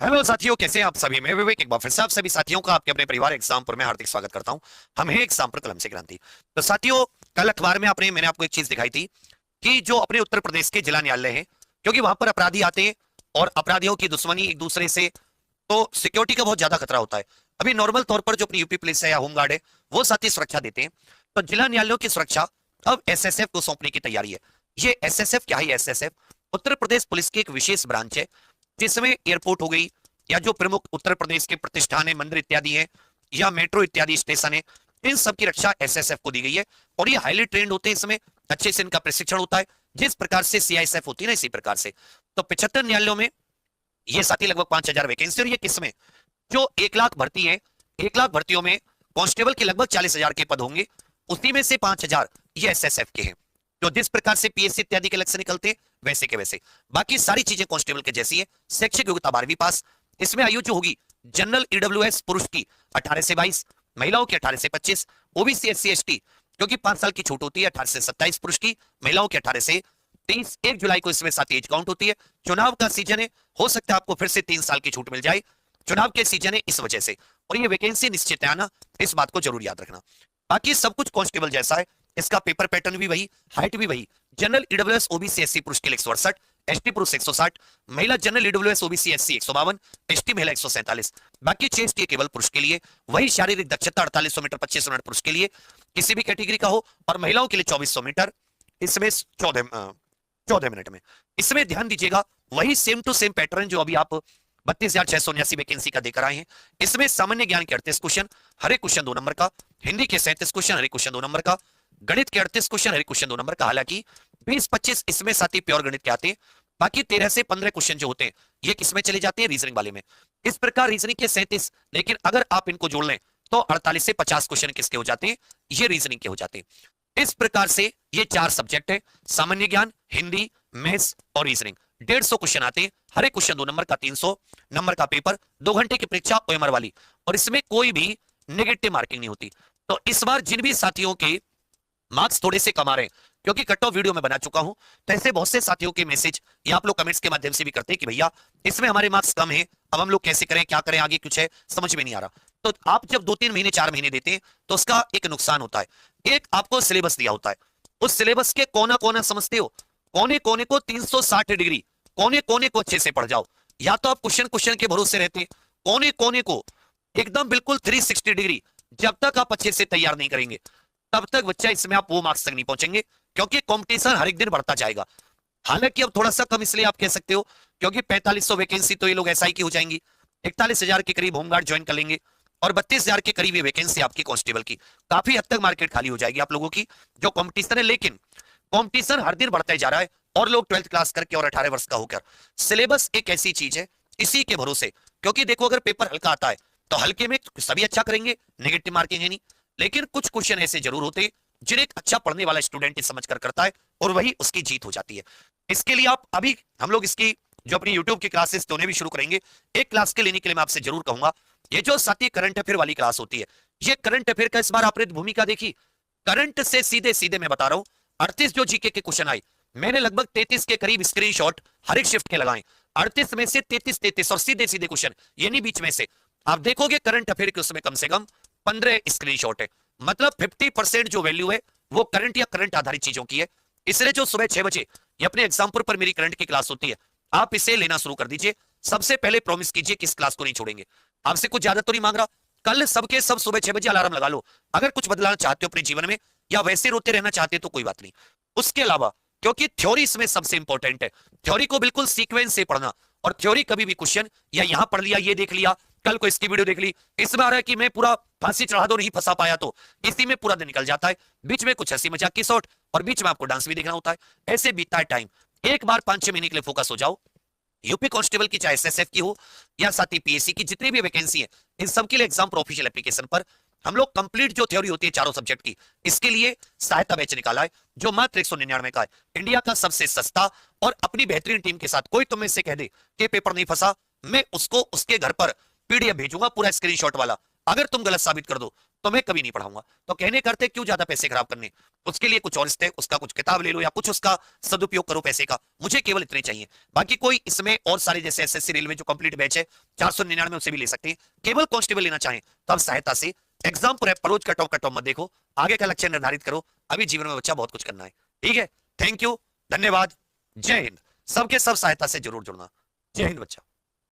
Hello साथियों, कैसे हैं आप सभी। मैं विवेक एक बार फिर से आप सभी साथियों का आपके अपने परिवार एग्जामपुर में हार्दिक स्वागत करता हूं। हम हैं एग्जामपुर कलम से क्रांति। तो साथियों, कल अखबार में मैंने आपको एक चीज दिखाई थी कि जो अपने उत्तर प्रदेश के जिला न्यायालय हैं, क्योंकि वहां पर अपराधी आते हैं और अपराधियों की दुश्मनी एक दूसरे से, तो सिक्योरिटी का बहुत ज्यादा खतरा होता है। अभी नॉर्मल तौर पर जो अपनी यूपी पुलिस है या होमगार्ड है, वो साथी सुरक्षा देते हैं। तो जिला न्यायालयों की सुरक्षा अब एसएसएफ को सौंपने की तैयारी है। ये एसएसएफ क्या है? एसएसएफ उत्तर प्रदेश पुलिस की एक विशेष ब्रांच है, जिसमें एयरपोर्ट हो गई, या जो प्रमुख उत्तर प्रदेश के प्रतिष्ठान है, मंदिर इत्यादि हैं, या मेट्रो इत्यादि स्टेशन है, इन सब की रक्षा एसएसएफ को दी गई है। और ये हाईली ट्रेंड होते हैं, इसमें अच्छे से इनका प्रशिक्षण होता है, जिस प्रकार से सीआईएसएफ होती है ना, इसी प्रकार से। तो 75 न्यायालयों में ये साथी लगभग 5,000 वैकेंसी, और ये किसमें जो 1 लाख भर्ती है, 1 लाख भर्तियों में कांस्टेबल के लगभग 40,000 के पद होंगे, उसी में से 5,000 ये एसएसएफ के हैं। तो जिस प्रकार से पीएससी इत्यादि के इलेक्शन निकलते हैं, वैसे के वैसे बाकी सारी चीजें कांस्टेबल के जैसी है। शैक्षिक योग्यता 12वीं पास। इसमें आयु जो होगी, जनरल ईडब्ल्यूएस पुरुष की 18 से 22, महिलाओं की 18 से 25, ओबीसी एससी एसटी क्योंकि 5 साल की छूट होती है, 18 से 27 पुरुष की, महिलाओं की 18 से 30। 1 जुलाई को इसमें साथ एज काउंट होती है। चुनाव का सीजन है, हो सकता है आपको फिर से 3 साल की छूट मिल जाए। चुनाव के सीजन है इस वजह से, और ये वैकेंसी निश्चित है आना, इस बात को जरूर याद रखना। बाकी सब कुछ कांस्टेबल जैसा है, इसका पेपर पैटर्न भी वही, हाइट भी वही। जनरल ईडब्ल्यूएस ओबीसी एससी पुरुष के लिए 168, एसटी पुरुष 160, महिला general EWS OBC SC 152, ST महिला 147। बाकी चेस्ट ये केवल पुरुष के लिए, वही शारीरिक दक्षता 4800 मीटर 2500 मीटर पुरुष के लिए किसी भी कैटेगरी का हो, और महिलाओं के लिए 2400 मीटर, इसमें 14 मिनट में। इसमें ध्यान दीजिएगा, वही सेम टू सेम पैटर्न जो अभी आप 32,679 वैकेंसी का देकर आए हैं। इसमें सामान्य ज्ञान के 38 क्वेश्चन, हर एक क्वेश्चन 2 नंबर का, हिंदी के 37 क्वेश्चन, हर एक क्वेश्चन 2 नंबर का, गणित के 38 क्वेश्चन, हर एक क्वेश्चन 2 नंबर का। हालांकि 20-25 इसमें साथ ही प्योर गणित के आते हैं, बाकी 13 से 15 क्वेश्चन जो होते हैं ये किसमें चले जाते हैं? रीजनिंग वाले में। इस प्रकार रीजनिंग के 37, लेकिन अगर आप इनको जोड़ लें तो 48 से 50 क्वेश्चन किसके हो जाते हैं? ये रीजनिंग के हो जाते हैं। इस प्रकार से ये 4 सब्जेक्ट है, सामान्य ज्ञान, हिंदी, मैथ्स और रीजनिंग। 150 क्वेश्चन आते हैं, हर एक क्वेश्चन 2 नंबर का, 300 नंबर का पेपर, 2 घंटे की परीक्षा ओएमआर वाली, और इसमें कोई भी नेगेटिव मार्किंग नहीं होती। तो इस बार जिन भी साथियों के मार्क्स थोड़े से कम आ रहे हैं, क्योंकि कट ऑफ वीडियो में बना चुका हूं, तो ऐसे बहुत से साथियों के मैसेज या आप लोग कमेंट्स के माध्यम से भी करते हैं कि भैया इसमें हमारे मार्क्स कम है, अब हम लोग कैसे करें, क्या करें, आगे कुछ है समझ में नहीं आ रहा। तो आप जब 2-3 महीने 4 महीने देते हैं तो उसका एक नुकसान होता है। एक आपको सिलेबस दिया होता है, उस सिलेबस के कोना कोना समझते हो, कोने कोने को 360 डिग्री, कोने कोने को अच्छे से पढ़ जाओ। या तो आप क्वेश्चन क्वेश्चन के भरोसे रहते हैं, कोने कोने को एकदम बिल्कुल 360 डिग्री जब तक आप अच्छे से तैयार नहीं करेंगे, तब तक बच्चा इसमें आप वो मार्क्स तक नहीं पहुंचेंगे, क्योंकि कंपटीशन हर एक दिन बढ़ता जाएगा। हालांकि अब थोड़ा सा कम इसलिए आप कह सकते हो क्योंकि 4500 वैकेंसी तो ये लोग एसआई की हो जाएंगी, 41,000 के करीब होमगार्ड ज्वाइन कर लेंगे, और 32,000 के करीब ये वैकेंसी आपकी कांस्टेबल की, काफी हद तक मार्केट खाली हो जाएगी आप लोगों की जो कंपटीशन है। लेकिन कंपटीशन हर दिन बढ़ता जा रहा है, और लोग 12th क्लास करके और 18 वर्ष का होकर, सिलेबस एक ऐसी चीज है इसी के भरोसे, क्योंकि देखो अगर पेपर हल्का आता है तो हल्के में सभी अच्छा करेंगे, नेगेटिव मार्किंग है नहीं, लेकिन कुछ क्वेश्चन ऐसे जरूर होते हैं जिन्हें एक अच्छा पढ़ने वाला स्टूडेंट समझ कर करता है, और वही उसकी जीत हो जाती है। इसके लिए आप अभी हम लोग इसकी जो अपनी यूट्यूब की क्लासेस तो उन्हें भी शुरू करेंगे। एक क्लास के लेने के लिए मैं आपसे जरूर कहूंगा, ये जो साथी करंट अफेयर वाली क्लास होती है, ये करंट अफेयर का इस बार आपने भूमिका देखी, करंट से सीधे सीधे मैं बता रहा हूं 38 जो जीके के क्वेश्चन आए, मैंने लगभग 33 के करीब स्क्रीनशॉट हर एक शिफ्ट के लगाए। 38 में से 33 और सीधे सीधे क्वेश्चन, यानी बीच में से आप देखोगे करंट अफेयर के उसमें कम से कम 15 स्क्रीनशॉट है। मतलब 50% जो वैल्यू है वो करंट या करंट आधारित चीजों की है। इसलिए जो सुबह 6 बजे ये अपने एग्जाम्पल पर मेरी करंट की क्लास होती है, आप इसे लेना शुरू कर दीजिए। सबसे पहले प्रॉमिस कीजिए कि इस क्लास को नहीं छोड़ेंगे। आपसे कुछ ज्यादा तो नहीं मांग रहा, कल सबके सब सुबह 6 बजे अलार्म लगा लो। अगर कुछ बदलाना चाहते हो अपने जीवन में, या वैसे रोते रहना चाहते हो तो कोई बात नहीं। उसके अलावा क्योंकि थ्योरी इसमें सबसे इंपॉर्टेंट है, थ्योरी को बिल्कुल सीक्वेंस से पढ़ना, और थ्योरी कभी भी क्वेश्चन या यहां पढ़ लिया, ये देख लिया, कल को इसकी वीडियो देख ली, इसमें आ रहा है कि मैं पूरा फांसी चढ़ा दो, नहीं फंसा पाया, तो इसी में पूरा दिन निकल जाता है। बीच में कुछ हंसी मजाक की शॉट, और बीच में आपको डांस भी देखना होता है, ऐसे बीतता है टाइम। एक बार 5-6 महीने के लिए फोकस हो जाओ। यूपी कांस्टेबल की चाहे एसएसएफ की हो या साथ ही पीएससी की, जितनी भी वैकेंसी है, इन सब के लिए एग्जाम पर ऑफिशियल एप्लीकेशन पर हम लोग कंप्लीट जो थ्योरी होती है चारों सब्जेक्ट की, इसके लिए सहायता बैच निकाला है, जो मात्र 199 का है, इंडिया का सबसे सस्ता। और अपनी बेहतरीन टीम के साथ कोई तुम्हें से कह दे कि पेपर नहीं फंसा, मैं उसको उसके घर पर पीडीएफ भेजूंगा पूरा स्क्रीनशॉट वाला। अगर तुम गलत साबित कर दो मैं कभी नहीं पढ़ाऊंगा। तो कहने करते क्यों ज्यादा पैसे खराब करने, उसके लिए कुछ और रिश्ते, उसका कुछ किताब ले लो या कुछ उसका सदुपयोग करो पैसे का, मुझे केवल इतने चाहिए। बाकी कोई इसमें और सारे जैसे एसएससी रेलवे जो कंप्लीट बैच है 499 उससे भी ले सकते हैं। केवल कांस्टेबल लेना चाहें तो आप सहायता से एग्जाम पर परोज कट ऑफ मत देखो, आगे का लक्ष्य निर्धारित करो। अभी जीवन में बच्चा बहुत कुछ करना है। ठीक है, थैंक यू, धन्यवाद, जय हिंद। सबके सब सहायता से जरूर जुड़ना। जय हिंद बच्चा।